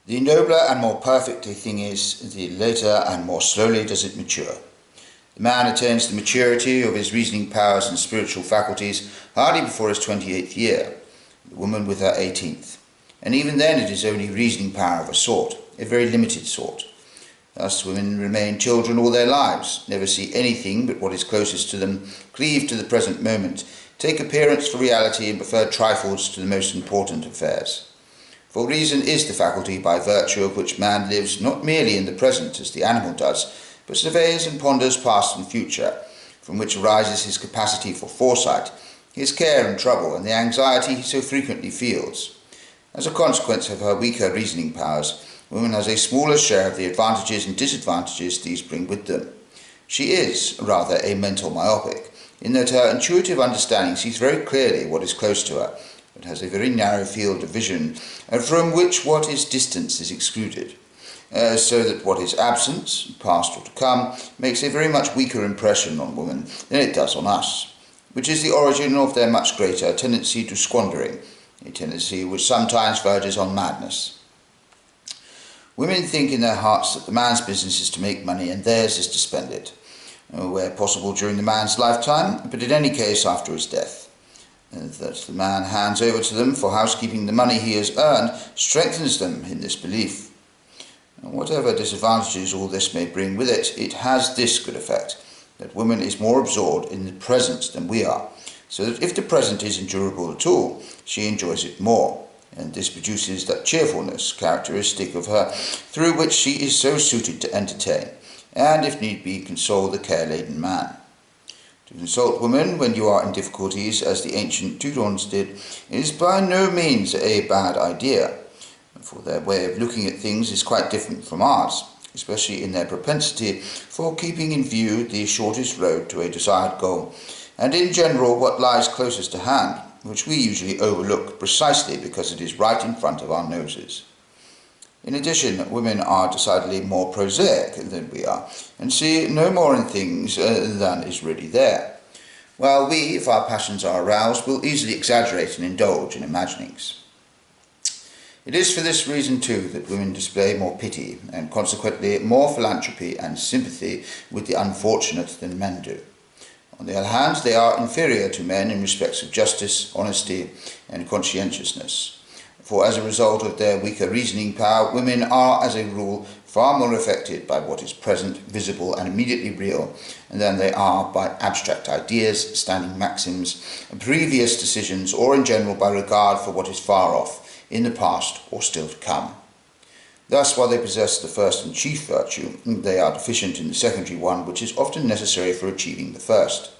The nobler and more perfect a thing is, the later and more slowly does it mature. The man attains the maturity of his reasoning powers and spiritual faculties hardly before his 28th year, the woman with her 18th. And even then it is only reasoning power of a sort, a very limited sort. Thus women remain children all their lives, never see anything but what is closest to them, cleave to the present moment, take appearance for reality, and prefer trifles to the most important affairs. For reason is the faculty by virtue of which man lives not merely in the present as the animal does, but surveys and ponders past and future, from which arises his capacity for foresight, his care and trouble, and the anxiety he so frequently feels. As a consequence of her weaker reasoning powers, woman has a smaller share of the advantages and disadvantages these bring with them. She is, rather, a mental myopic, in that her intuitive understanding sees very clearly what is close to her, but has a very narrow field of vision, from which what is distant is excluded, so that what is absent, past or to come, makes a very much weaker impression on women than it does on us, which is the origin of their much greater tendency to squandering, a tendency which sometimes verges on madness. Women think in their hearts that the man's business is to make money and theirs is to spend it, where possible during the man's lifetime, but in any case after his death. That the man hands over to them for housekeeping the money he has earned strengthens them in this belief. And whatever disadvantages all this may bring with it, it has this good effect, that woman is more absorbed in the present than we are, so that if the present is endurable at all, she enjoys it more, and this produces that cheerfulness characteristic of her, through which she is so suited to entertain, and if need be console the care-laden man. To consult women when you are in difficulties, as the ancient Teutons did, is by no means a bad idea, for their way of looking at things is quite different from ours, especially in their propensity for keeping in view the shortest road to a desired goal, and in general what lies closest to hand, which we usually overlook precisely because it is right in front of our noses. In addition, women are decidedly more prosaic than we are, and see no more in things than is really there, while we, if our passions are aroused, will easily exaggerate and indulge in imaginings. It is for this reason too that women display more pity, and consequently more philanthropy and sympathy with the unfortunate than men do. On the other hand, they are inferior to men in respects of justice, honesty, and conscientiousness. For as a result of their weaker reasoning power, women are, as a rule, far more affected by what is present, visible, and immediately real, than they are by abstract ideas, standing maxims, previous decisions, or in general by regard for what is far off, in the past, or still to come. Thus, while they possess the first and chief virtue, they are deficient in the secondary one, which is often necessary for achieving the first.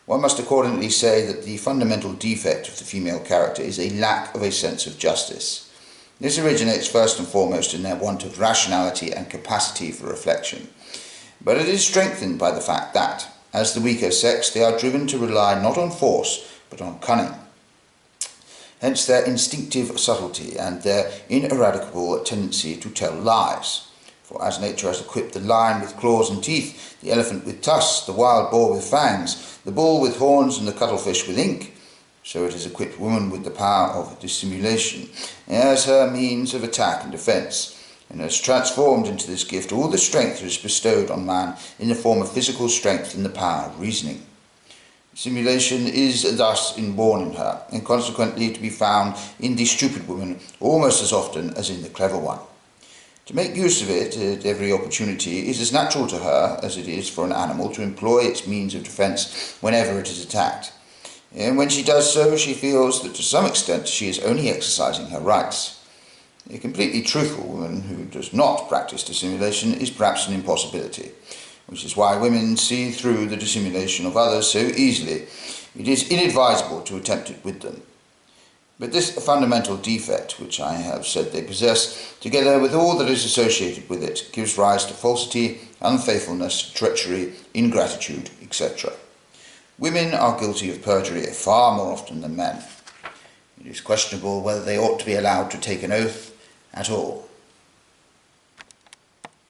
One must accordingly say that the fundamental defect of the female character is a lack of a sense of justice. This originates first and foremost in their want of rationality and capacity for reflection, but it is strengthened by the fact that, as the weaker sex, they are driven to rely not on force, but on cunning. Hence their instinctive subtlety and their ineradicable tendency to tell lies. For as nature has equipped the lion with claws and teeth, the elephant with tusks, the wild boar with fangs, the bull with horns, and the cuttlefish with ink, so it has equipped woman with the power of dissimulation as her means of attack and defence, and has transformed into this gift all the strength that is bestowed on man in the form of physical strength and the power of reasoning. Dissimulation is thus inborn in her, and consequently to be found in the stupid woman almost as often as in the clever one. To make use of it at every opportunity is as natural to her as it is for an animal to employ its means of defence whenever it is attacked. And when she does so, she feels that to some extent she is only exercising her rights. A completely truthful woman who does not practice dissimulation is perhaps an impossibility, which is why women see through the dissimulation of others so easily. It is inadvisable to attempt it with them. But this fundamental defect, which I have said they possess, together with all that is associated with it, gives rise to falsity, unfaithfulness, treachery, ingratitude, etc. Women are guilty of perjury far more often than men. It is questionable whether they ought to be allowed to take an oath at all.